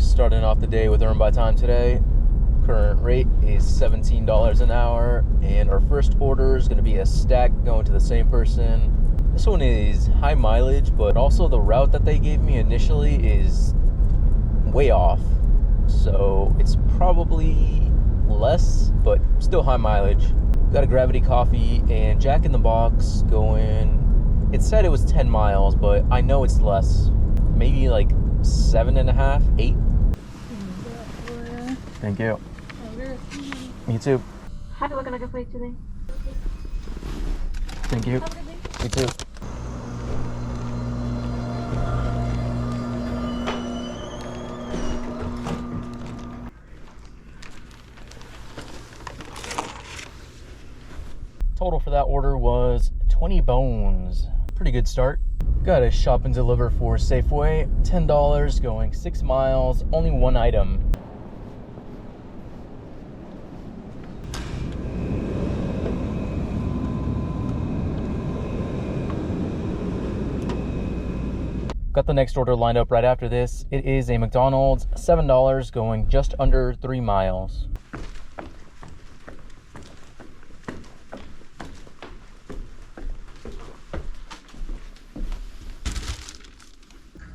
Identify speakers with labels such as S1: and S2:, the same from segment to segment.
S1: starting off the day with Earn by Time today. Current rate is $17 an hour, and our first order is going to be a stack going to the same person. This one is high mileage, but also the route that they gave me initially is way off, so it's probably less, but still high mileage. Got a gravity coffee and Jack in the Box going. It said it was 10 miles, but I know it's less, maybe like 7.5, 8. Thank you. You too.
S2: Happy looking like a plate today.
S1: Thank you. You too. Total for that order was 20 bones. Pretty good start. Got a shop and deliver for Safeway. $10 going 6 miles, only one item. Got the next order lined up right after this. It is a McDonald's, $7 going just under 3 miles.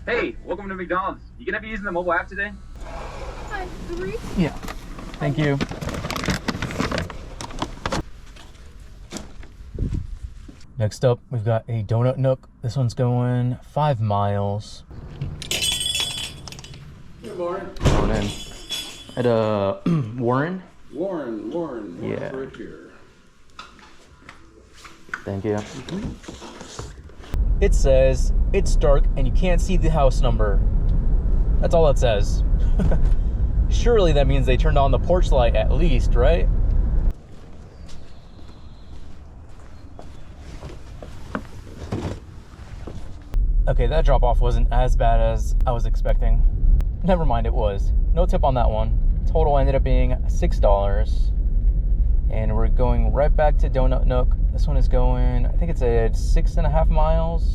S3: Hey, welcome to McDonald's. You gonna be using the mobile app today?
S2: Hi, 3?
S1: Yeah. Thank you. Next up, we've got a Donut Nook. This one's going 5 miles.
S4: Good morning.
S1: Morning. At Warren?
S4: Warren.
S1: Yeah.
S4: Right here.
S1: Thank you. It says it's dark and you can't see the house number. That's all it says. Surely that means they turned on the porch light at least, right? Okay, that drop off wasn't as bad as I was expecting. Never mind, it was. No tip on that one. Total ended up being $6. And we're going right back to Donut Nook. This one is going, I think it's at 6.5 miles.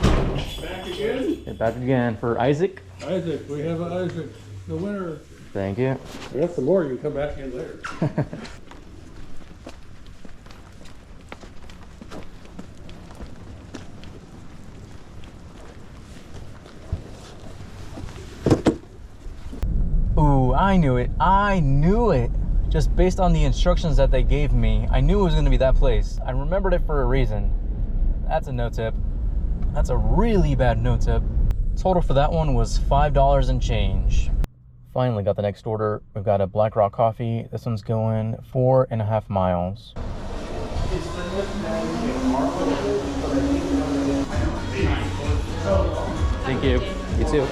S4: Back again?
S1: Yeah, back again for Isaac.
S4: Isaac, we have Isaac, the winner.
S1: Thank you.
S4: We got some more, you can come back in later.
S1: Ooh, I knew it. I knew it. Just based on the instructions that they gave me, I knew it was going to be that place. I remembered it for a reason. That's a no tip. That's a really bad no tip. Total for that one was $5 and change. Finally got the next order. We've got a Black Rock coffee. This one's going 4.5 miles. Thank you. You too.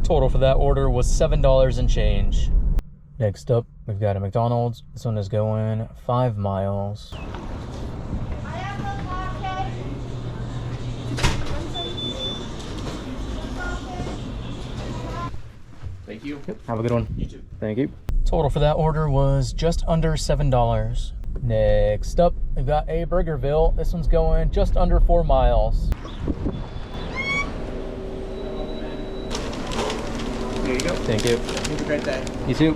S1: Total for that order was $7 and change. Next up, we've got a McDonald's. This one is going 5 miles.
S4: Thank you.
S1: Yep, have a good one.
S4: You too.
S1: Thank you. Total for that order was just under $7. Next up, we've got a Burgerville. This one's going just under 4 miles.
S4: There you go.
S1: Thank you.
S4: Have a great day.
S1: You too.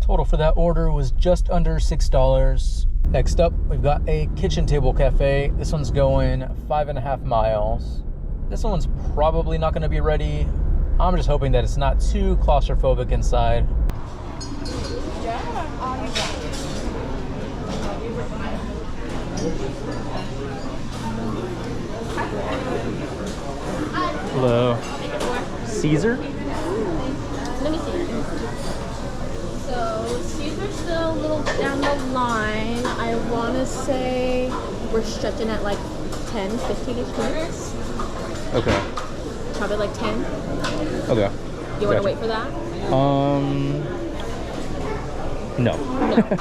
S1: Total for that order was just under $6. Next up, we've got a Kitchen Table Cafe. This one's going 5.5 miles. This one's probably not going to be ready. I'm just hoping that it's not too claustrophobic inside. Hello. Caesar?
S2: Let me see. So, Caesar's still a little down the line. I want to say we're stretching at like 10, 15-ish minutes.
S1: Okay.
S2: Probably like 10.
S1: Okay.
S2: You want to wait for that?
S1: No.
S2: No.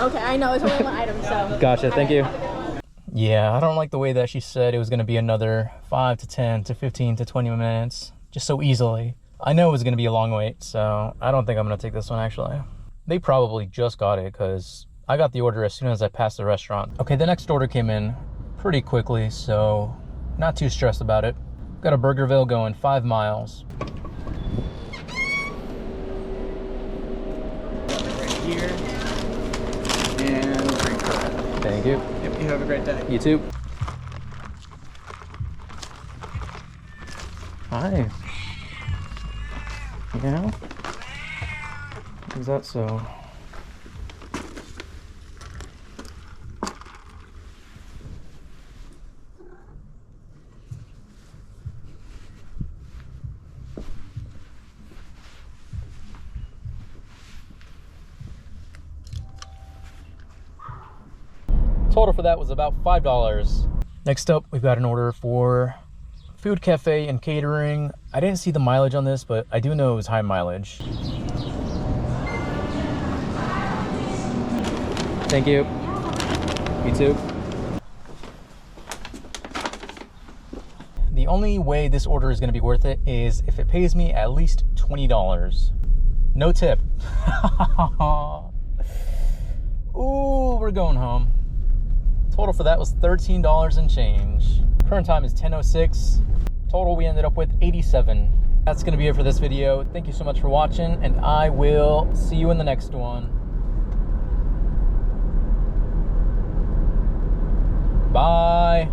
S2: Okay, I know. It's only one item, so.
S1: Gotcha. Thank you.
S2: Have a good one.
S1: Yeah, I don't like the way that she said it was going to be another 5 to 10 to 15 to 20 minutes just so easily. I know it was going to be a long wait, so I don't think I'm going to take this one actually. They probably just got it because I got the order as soon as I passed the restaurant. Okay, the next order came in pretty quickly, so not too stressed about it. Got a Burgerville going 5 miles.
S5: Right here. And drink for that.
S1: Thank you.
S5: Yep, you have a great day.
S1: You too. Hi. Yeah? Is that so? Total for that was about $5. Next up, we've got an order for food cafe and catering. I didn't see the mileage on this, but I do know it was high mileage. Thank you. You too. The only way this order is going to be worth it is if it pays me at least $20. No tip. Ooh, we're going home. Total for that was $13 and change. Current time is 10:06. Total we ended up with 87. That's gonna be it for this video. Thank you so much for watching, and I will see you in the next one. Bye.